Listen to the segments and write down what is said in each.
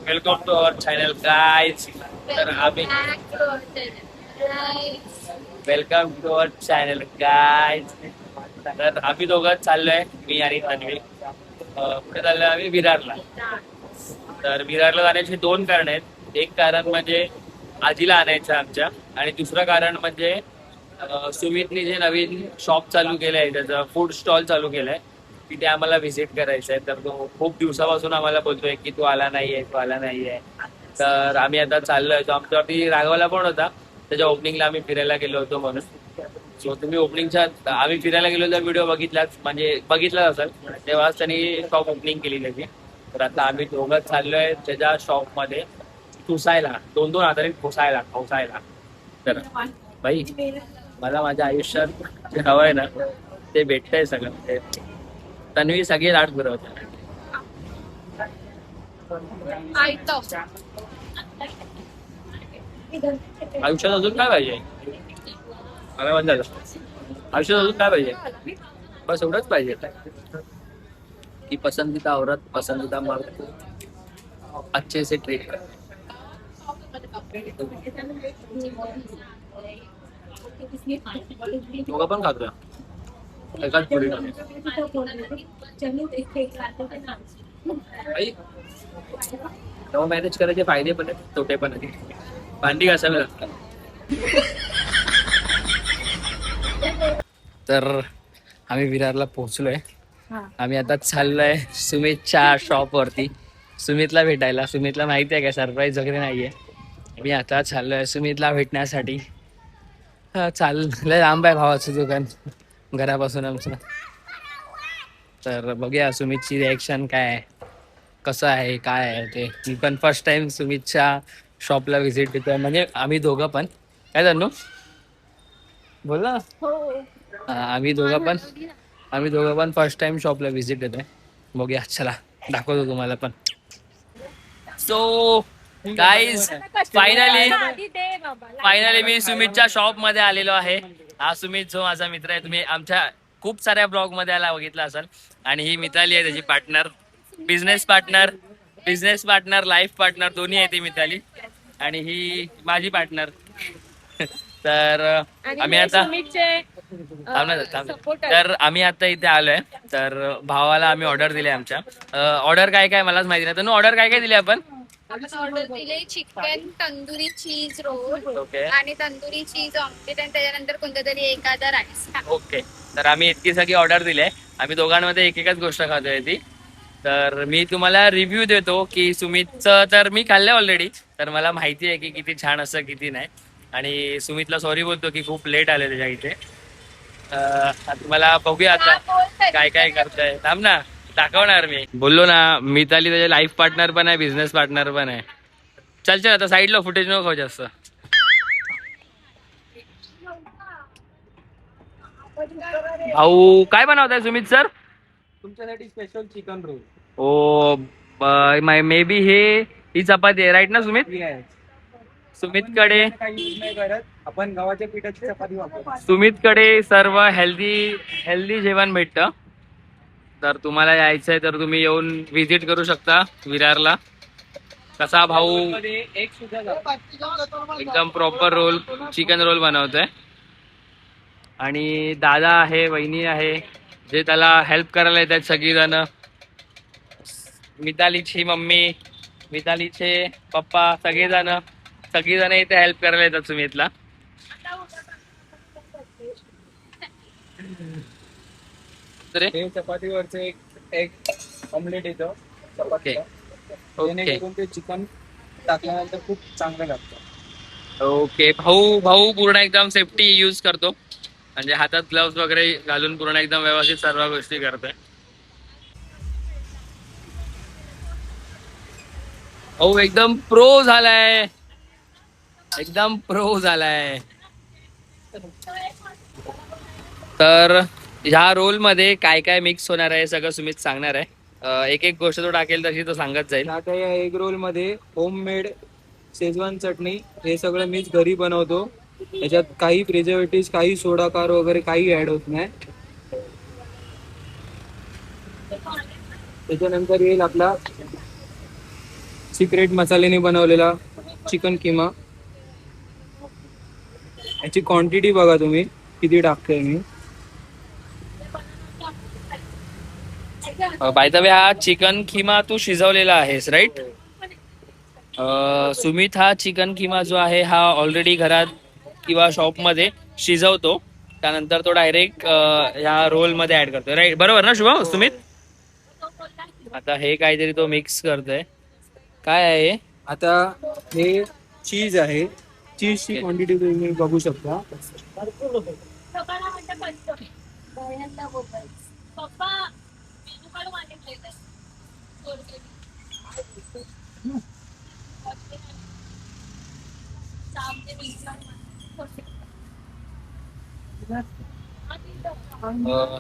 Welcome to our channel guys. तर आम्ही welcome to our channel guys. तर आम्ही दोघं चाललोय, मी आणि तन्वी. कुठे चाललोय आम्ही? विरारला. तर विरारला जाण्याची दोन कारण आहेत. एक कारण म्हणजे आजीला आणायचं आमच्या, आणि दुसरं कारण म्हणजे सुमितने जे नवीन शॉप चालू केलंय, त्याचं फूड स्टॉल चालू केलंय, तिथे आम्हाला व्हिजिट करायचं आहे. तर तो खूप दिवसापासून आम्हाला बोलतोय की तू आला नाहीये, तू आला नाहीये. तर आम्ही आता चाललोय. तो आमच्यावरती रागवला पण होता त्याच्या ओपनिंगला आम्ही फिरायला गेलो होतो म्हणून. सो तुम्ही ओपनिंगच्या, आम्ही फिरायला गेलो त्या व्हिडिओ बघितलाच, म्हणजे बघितलाच असेल, तेव्हाच त्यांनी शॉप ओपनिंग केली त्याची. तर आता आम्ही दोघं चाललोय त्याच्या शॉपमध्ये पुसायला, दोन दोन हाताने पुसायला. तर बाई, मला माझ्या आयुष्यात जे हवं आहे ना ते भेटतंय सगळं. ते तन्वी सगळे लाड पुरवते. आयुष्यात अजून काय पाहिजे? मला म्हणतात आयुष्यात अजून काय पाहिजे? बस एवढंच पाहिजे की पसंदीदा औरत, पसंदीदा मर्द अच्छे से ट्रीट कर. दोघं पण खातोय एकाच पुरी. तेव्हा मॅनेज करायचे फायदे पण आहेत, तोटे पण आहेत. भांडी घासावी लागतात. तर आम्ही विरारला पोहोचलोय. आम्ही आता चाललोय सुमितच्या शॉप वरती, सुमितला भेटायला. सुमितला माहिती आहे का सरप्राईज वगैरे नाहीये. मी आता चाललोय सुमितला भेटण्यासाठी. चाललंय, लांब आहे भावाचं दुकान घरापासून आमचं. तर बघूया सुमितची रिॲक्शन काय आहे, कसं आहे, काय आहे ते. मी पण फर्स्ट टाइम सुमितच्या शॉपला व्हिजिट देतोय, म्हणजे आम्ही दोघं पण. काय जाणू बोल ना. आम्ही दोघं पण फर्स्ट टाइम शॉपला व्हिजिट देतोय. बघूया, चला दाखवतो तुम्हाला पण. सो गाईज, फायनली मी सुमितच्या शॉप मध्ये आलेलो आहे. हा सुमित जो माझा मित्र आहे, तुम्ही आमच्या खूप साऱ्या ब्लॉग मध्ये आला बघितला असाल. आणि ही मिताली आहे त्याची partner, business partner, life partner दोन्ही आहे ती मिताली. आणि ही माझी पार्टनर. तर आम्ही आता तर आम्ही आता इथे आलोय. तर भावाला आम्ही ऑर्डर दिली आमच्या. ऑर्डर काय काय मलाच माहिती नाही. तर ऑर्डर काय काय दिली आपण ऑर्डर दिले चिकन तंदुरी चीज रोल. ओके. आणि तंदुरी चीज ऑमलेट, आणि त्याच्यानंतर कोणता तरी एखादा राईस. ओके. तर आम्ही इतकी सगळी ऑर्डर दिली आहे. आम्ही दोघांमध्ये एक एकच गोष्ट खातोय ती. तर मी तुम्हाला रिव्ह्यू देतो की सुमितचं तर मी खाल्लंय ऑलरेडी. तर मला माहिती आहे की किती छान असं किती नाही. आणि सुमितला सॉरी बोलतो की खूप लेट आले त्याच्या इथे. तुम्हाला बघूया आता काय काय करताय. थांब ना, दाखवणार मी. बोललो ना, मिताली त्याचे लाईफ पार्टनर पण आहे, बिझनेस पार्टनर पण आहे. चल चल आता साईडला, फुटेज नको खाऊ जास्त. भाऊ काय बनवताय सुमित सर? तुमच्यासाठी special chicken roll. Oh maybe ही चपाती आहे, राईट ना सुमित? सुमितकडे काही यूज नाही करत आपण, गव्हाच्या पिठाची चपाती वापरतो. सुमितकडे सर्व हेल्दी जेवण भेटतं. तर तुम्हाला यायचंय तर तुम्ही येऊन व्हिजिट करू शकता विरारला. कसा भाऊ एक सुद्धा एकदम प्रॉपर रोल, चिकन रोल बनवतोय. आणि दादा आहे, वहिनी आहे, जे त्याला हेल्प करायला येतात सगळीजण. मितालीची मम्मी, मितालीचे पप्पा, सगळीजण इथे हेल्प करायला येतात सुमितला. हे चपातीवरचं एक ऑमलेट येतं चपातीला. जेणेकरून ते चिकन टाकल्यानंतर खूप चांगलं लागतं. ओके. भाऊ पूर्ण एकदम सेफ्टी यूज करतो, म्हणजे हातात ग्लव्स वगैरे घालून पूर्ण एकदम व्यवस्थित सर्व गोष्टी करतोय. भाऊ एकदम प्रो झालाय, एकदम प्रो झालाय. तर ह्या रोल मध्ये काय काय मिक्स होणार आहे सगळं सुमित सांगणार आहे. एक एक गोष्ट तो टाकेल तशी तो सांगत जाईल. आता या एग रोल मध्ये होममेड शेजवान चटणी हे सगळं मीच घरी बनवतो. याच्यात काही प्रिझर्वेटिव्ह, काही सोडाकार वगैरे काही ऍड होत नाही. त्याच्यानंतर येईल आपला सिक्रेट मसाल्याने बनवलेला चिकन किमा. याची क्वांटिटी बघा तुम्ही किती टाकतोय मी. बाय द वे हा चिकन खिमा तू शिजवलेला आहेस राईट? सुमित हा चिकन किमा जो आहे हा ऑलरेडी घरात किंवा शॉपमध्ये शिजवतो, त्यानंतर तो डायरेक्ट ह्या रोलमध्ये ऍड करतो राईट? बरोबर ना शुभम? सुमित आता हे काहीतरी तो मिक्स करतोय, काय आहे हे? आता हे चीज आहे. चीजची क्वांटिटी तुम्ही बघू शकता.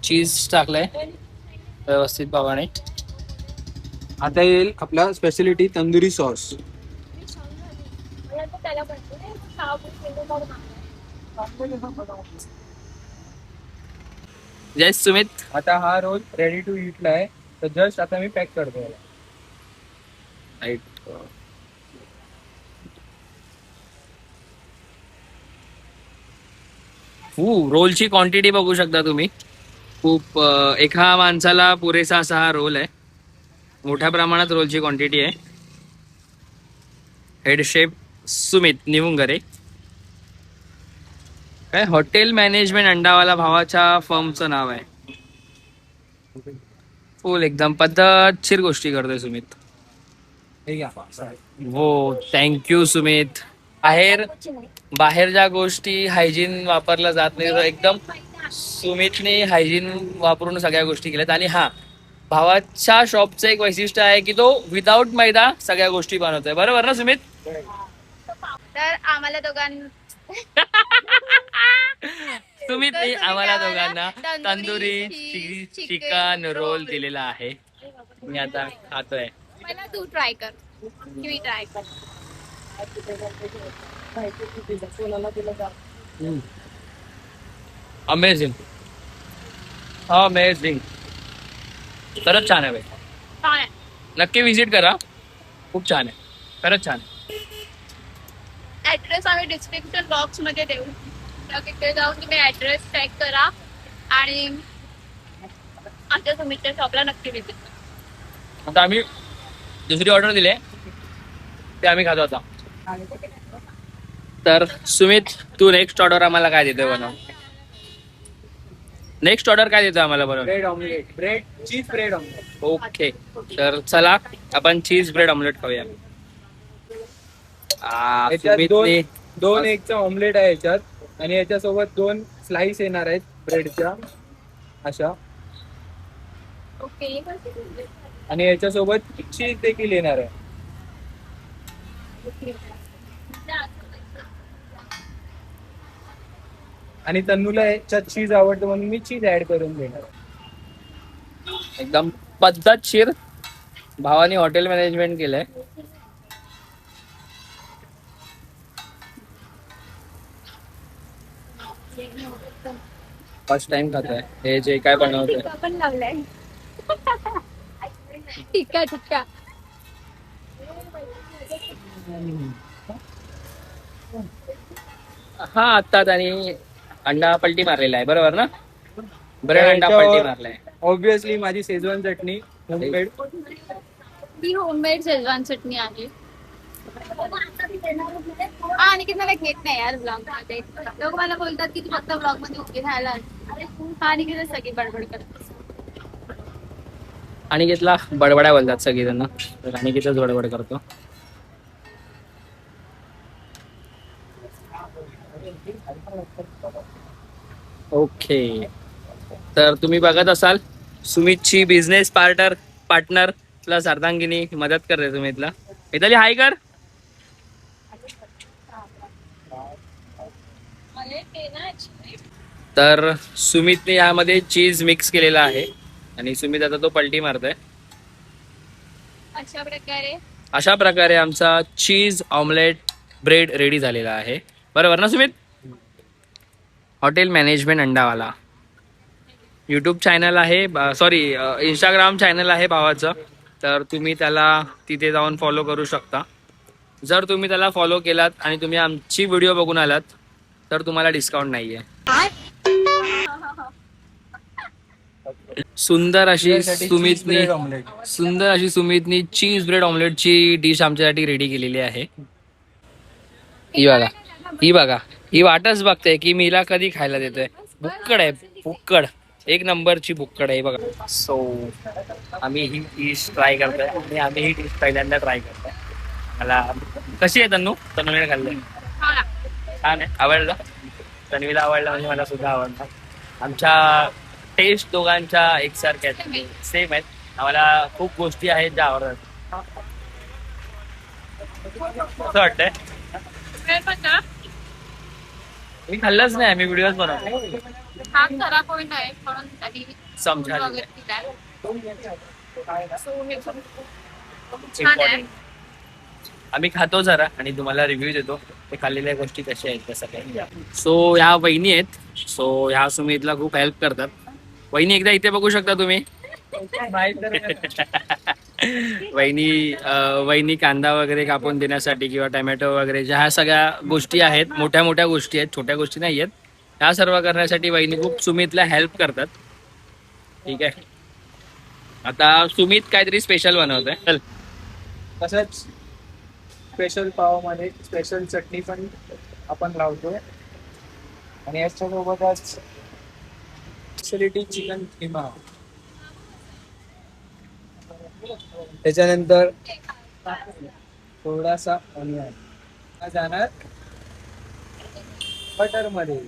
चीज टाकलंय व्यवस्थित भावाने. आता येईल आपला स्पेशलिटी तंदुरी सॉस. जय सुमित. आता हा रोल रेडी टू ईटला आहे, तर जस्ट आता मी पॅक करतो याला. राईट. रोलची क्वांटिटी बघू शकता तुम्ही. खूप एका माणसाला पुरेसा असा हा रोल आहे. मोठ्या प्रमाणात रोलची क्वांटिटी आहे. Head chef Sumit Nivungare. काय हॉटेल मॅनेजमेंट अंडावाला भावाच्या फर्मचं नाव आहे. फुल एकदम पद्धतशीर गोष्टी करतोय सुमित. हे घ्या. हो थँक्यू सुमित. बाहेर बाहेर ज्या गोष्टी हायजीन वापरल्या जात नाही, तर एकदम सुमितने हायजीन वापरून सगळ्या गोष्टी केल्यात. आणि हा भावाच्या शॉपचं एक वैशिष्ट्य आहे की तो विदाऊट मैदा सगळ्या गोष्टी बनवतोय. बरोबर ना सुमित? तर आम्हाला दोघांना सुमितने आम्हाला दोघांना तंदुरी चिकन रोल दिलेला आहे. मी आता खातोय. मला तू ट्राय कर की मी ट्राय कर. Amazing amazing. खरंच छान आहे बाई. छान आहे. नक्की विजिट करा. खूप छान आहे. खरंच छान आहे. ऍड्रेस आम्ही डिस्क्रिप्शन बॉक्स मध्ये देऊ, तर तिथे जाऊन तुम्ही ऍड्रेस चेक करा आणि आमच्या सुमितच्या शॉपला नक्की विजिट करा. आता आम्ही दुसरी ऑर्डर दिली ते आम्ही खातो आता. तर सुमित तू नेक्स्ट ऑर्डर आम्हाला काय देतोय बनव? नेक्स्ट ऑर्डर काय देतोय आम्हाला बनव? Bread omelette. ब्रेड चीज ब्रेड ऑमलेट. ओके तर चला आपण चीज ब्रेड ऑमलेट खाऊया. याच्यात सुमितने दोन एगचा ऑमलेट आहे याच्यात, आणि याच्यासोबत 2 स्लाइस येणार आहेत ब्रेडच्या अशा, ओके. आणि याच्यासोबत चीज देखील येणार आहे. आणि तन्नूला याच्यात चीज आवडतं म्हणून मी चीज ऍड करून देणार. एकदम पद्धतशीर भावानी हॉटेल मॅनेजमेंट केलंय. फर्स्ट टाइम खातोय हे जे काय बनवतोय. टिक्का पण लावलाय. टिक्का टिक्का. हा आत्ता त्यांनी अंडा पलटी मारलेला आहे. बरोबर ना? ब्रेड अंडा पलटी मारलाय. ऑब्विसली माझी शेजवान चटणी होममेड. ही होममेड शेजवान चटणी आहे. आणि की मला घेत नाही यार ब्लॉग मध्ये. लोक मला बोलतात की तू फक्त ब्लॉग मध्ये उभी राहायला. आणि की सगळी बडबड करतात. अनिकेतला बडबड्या बोलतात सगळी त्यांना, तर अनिकेतच बडबड करतो. ओके तर तुम्ही बघत असाल सुमितची बिझनेस पार्टनर प्लस अर्धांगिनी मदत करते सुमितला. इथली हाय कर. तर सुमितने यामध्ये चीज मिक्स केलेला आहे आणि सुमित आता तो पलटी मारतोय. अशा प्रकारे आमचा चीज ऑमलेट ब्रेड रेडी झालेला आहे. बरोबर ना Sumit? Hotel management Andawala YouTube channel आहे, सॉरी इंस्टाग्राम चॅनल आहे भावाचं. तर तुम्ही त्याला तिथे जाऊन फॉलो करू शकता. जर तुम्ही त्याला फॉलो केलात आणि तुम्ही आमची व्हिडिओ बघून आलात तर तुम्हाला डिस्काउंट नाही आहे. सुंदर अशी सुमितनी चीज ब्रेड ऑमलेटची डिश आमच्यासाठी रेडी केलेली आहे. ही बघा ही वाटच बघते की मी हिला कधी खायला देतोय. बुक्कड आहे, बुक्कड एक नंबरची बुक्कड आहे बघा. सो आम्ही ही डिश ट्राय करतोय आणि आम्ही ही डिश पहिल्यांदा ट्राय करतोय. मला कशी आहे तन्नूने खाल्ली? छान आहे, आवडलं. तन्वीला आवडलं म्हणजे मला सुद्धा आवडलं. आमच्या टेस्ट दोघांच्या एकसारख्या सेम आहेत. आम्हाला खूप गोष्टी आहेत ज्या आवडतात. असं वाटतंय मी खाल्लंच नाही, मी व्हिडिओज बनवतो. हा खरा पॉइंट आहे म्हणून त्यांनी समजा वगैरे दिलाय. So, हे पण छान आहे. आम्ही खातो जरा आणि तुम्हाला रिव्ह्यू देतो ते खाल्लेल्या गोष्टी कशा आहेत तसं काही. सो ह्या वहिनी आहेत. सो ह्या सुमितला खूप हेल्प करतात. वहिनी एकदा इथे बघू शकता तुम्ही. वहिनी कांदा वगैरे कापून देण्यासाठी किंवा टोमॅटो वगैरे ज्या ह्या सगळ्या गोष्टी आहेत, मोठ्या मोठ्या गोष्टी आहेत, छोट्या गोष्टी नाही आहेत. ह्या सर्व करण्यासाठी वहिनी खूप सुमितला हेल्प करतात. ठीक आहे. आता सुमित काहीतरी स्पेशल बनवतोय. चल. तसंच स्पेशल पावमध्ये स्पेशल चटणी पण आपण लावतो आणि याच्यासोबतच स्पेशलिटी चिकन किमा. त्याच्यानंतर थोडासा ऑनियन जाणार बटर मध्ये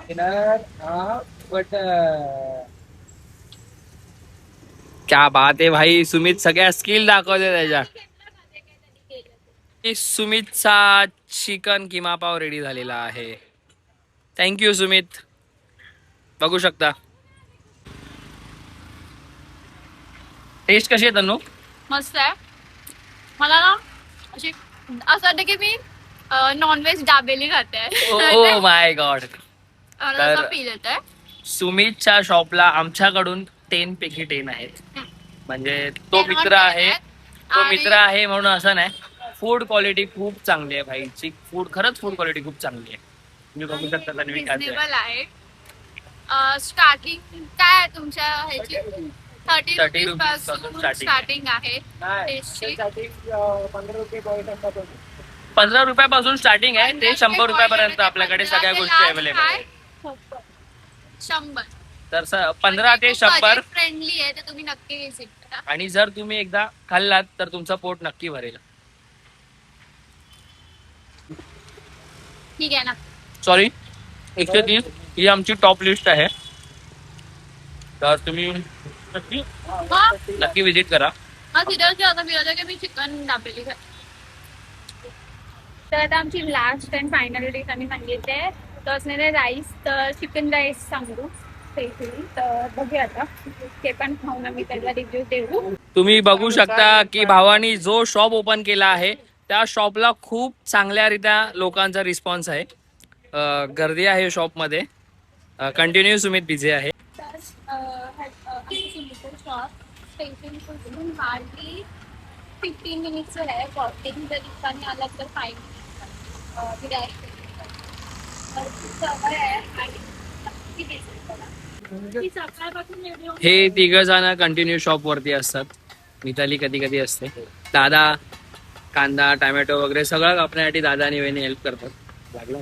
येणार हा बटर. क्या बात आहे भाई. सुमित सगळ्या स्किल दाखवते त्याच्या. सुमितचा चिकन किमा पाव रेडी झालेला आहे. थँक्यू सुमित. बघू शकता. टेस्ट कशी आहे तन्नू? मस्त आहे. मला ना अशी असं वाटतं की मी नॉनव्हेज दाबेली खाते. Oh my God. मला असं फील येतंय. सुमितच्या शॉपला आमच्याकडून 10 पैकी 10 आहेत. म्हणजे तो मित्र आहे, म्हणून असं नाही. फूड क्वालिटी खूप चांगली आहे भाईची. खरंच फूड क्वालिटी खूप चांगली आहे. तुम्ही बघू शकता तन्वी खाते. रिजनेबल आहे. स्टार्टिंग काय आहे तुमच्या ह्याची 30 रुपीज पासून स्टार्टिंग आहे. टेस्टची 15 रुपयापासून स्टार्टिंग आहे ते 100 रुपयापर्यंत आपल्याकडे सगळ्या गोष्टी अवेलेबल आहेत. 100 तर 15 ते 100 फ्रेंडली आहे, तर तुम्ही नक्की विजिट करा. आणि जर तुम्ही एकदा खाल्लात तर तुमचं पोट नक्की भरेल. ठीक आहे ना. सॉरी 130 ही आमची टॉप लिस्ट आहे. तर तुम्ही नक्की विजिट करा. सिरियसली आता मी होतं की मी चिकन दाबेली खाते. तर आता आमची लास्ट अँड फायनल डिश आम्ही सांगितले तर असणारे राईस. तर चिकन राईस सांगू स्पेशली. तर बघूया आता ते पण खाऊन आम्ही त्याला रिव्ह्यू देऊ. तुम्ही बघू शकता की भावानी जो शॉप ओपन केला आहे त्या शॉपला खूप चांगल्यारीत्या लोकांचा रिस्पॉन्स आहे. गर्दी आहे शॉपमध्ये. कंटिन्यू सुमित बिझी आहे. शॉप स्पेशली हार्डली 15 मिनिट्स आहे. वॉकिंग जर ठिकाणी आला तर 5 हे 3 जण कंटिन्यू शॉप वरती असतात. मिताली कधी कधी असते. दादा कांदा टोमॅटो वगैरे सगळं कापण्यासाठी दादा आणि वहिनी हेल्प करतात. लागलं.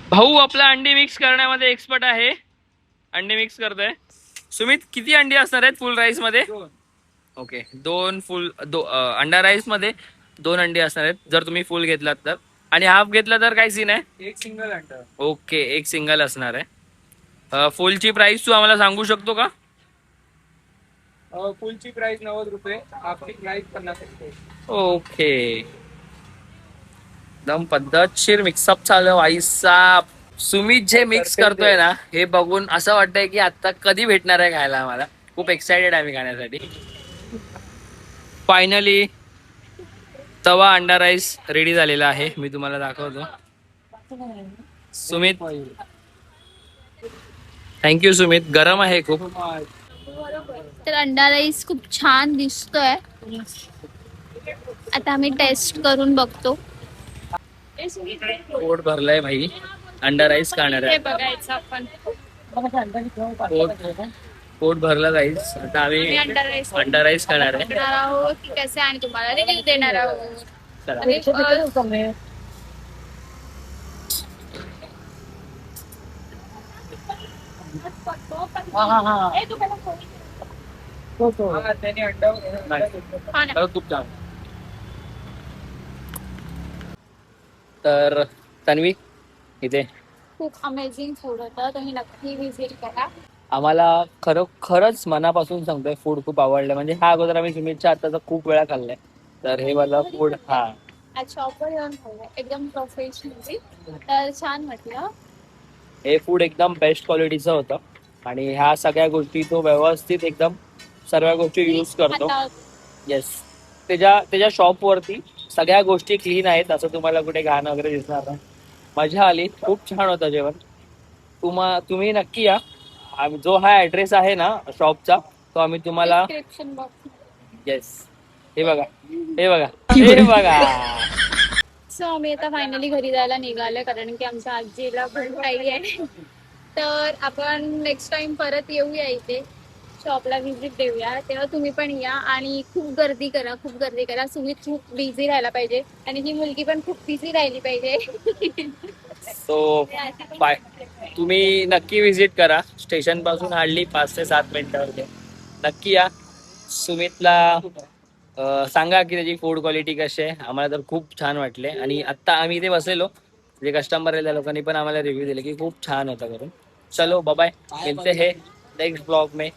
भाऊ आपला अंडी मिक्स करण्यामध्ये एक्सपर्ट आहे. अंडी मिक्स करतोय. सुमित किती अंडी असणार आहेत फुल राईस मध्ये? ओके 2 फुल अंडा राईस मध्ये 2 अंडी असणार आहेत जर तुम्ही फुल घेतलात तर. आणि हाफ घेतला तर काय सीन आहे? एक सिंगल अंडा. ओके एक सिंगल असणार आहे. फुलची प्राइस तू आम्हाला सांगू शकतो का? फुलची प्राइस 90 रुपये. हाफची प्राइस 50 रुपये. ओके एकदम पद्धतशीर मिक्सअप चालू आईसाब. सुमित जे मिक्स करतोय ना हे बघून असं वाटतंय की आता कधी भेटणार आहे खायला. आम्हाला खूप एक्सायटेड आहे मी खाण्यासाठी. फायनली तवा अंडा राईस रेडी झालेला आहे. मी तुम्हाला दाखवतो. सुमित थँक्यू सुमित. गरम आहे खूप. तर अंडा राईस खूप छान दिसतोय. आता आम्ही टेस्ट करून बघतो. पोट भरलंय भाई. अंडा राईस खाणार हे आहे. बघायचं आपण. पोट भरलं गाईस. आता आम्ही आम्ही अंडा राईस अंडा राईस खाणार आहे. बघणार आहोत की कसे आणि तुम्हाला रिव्ह्यू देणार आहोत. चला. आणि, हा ना. खरंच खूप छान. तर तन्वी इथे खूप अमेझिंग फूड होतं. तुम्ही नक्की विजिट करा. आम्हाला खरंच मनापासून सांगतोय फूड खूप आवडलं. म्हणजे हा अगोदर आम्ही सुमितच्या हाताचा खूप वेळा खाल्लाय. तर हे मला फूड आज शॉपवर येऊन खाल्लंय एकदम प्रोफेशनली. तर छान म्हटलं. हे फूड एकदम बेस्ट क्वालिटीचं होतं. आणि ह्या सगळ्या गोष्टी तो व्यवस्थित एकदम सर्व गोष्टी यूज करतो. येस. त्याच्या शॉपवरती सगळ्या गोष्टी क्लीन आहेत. असं तुम्हाला कुठे घाण वगैरे दिसणार नाही. मजा आली. खूप छान होतं जेवण. तुम्ही नक्की या. जो हा ऍड्रेस आहे ना शॉपचा तो आम्ही तुम्हाला डिस्क्रिप्शन बॉक्स. येस. हे बघा हे बघा हे बघा. सो आम्ही आता फायनली घरी जायला निघालोय कारण की आमच्या आजीला खूप काही आहे. तर आपण नेक्स्ट टाइम परत येऊया इथे शॉपला व्हिजिट देऊया. तेव्हा तुम्ही पण या आणि खूप गर्दी करा. सुमित खूप बिझी राहायला पाहिजे आणि ही मुलगी पण खूप बिझी राहिली पाहिजे. So bye. तुम्ही नक्की व्हिजिट करा. स्टेशन पासून हार्डली 5 ते 7 मिनिटावर. नक्की या. सुमितला सांगा की त्याची फूड क्वालिटी कशी आहे. आम्हाला तर खूप छान वाटले. आणि आत्ता आम्ही इथे बसलेलो जे कस्टमर आहे त्या लोकांनी पण आम्हाला रिव्ह्यू दिले की खूप छान होता करून. चलो बाय. मिलते हैं नेक्स्ट ब्लॉग में.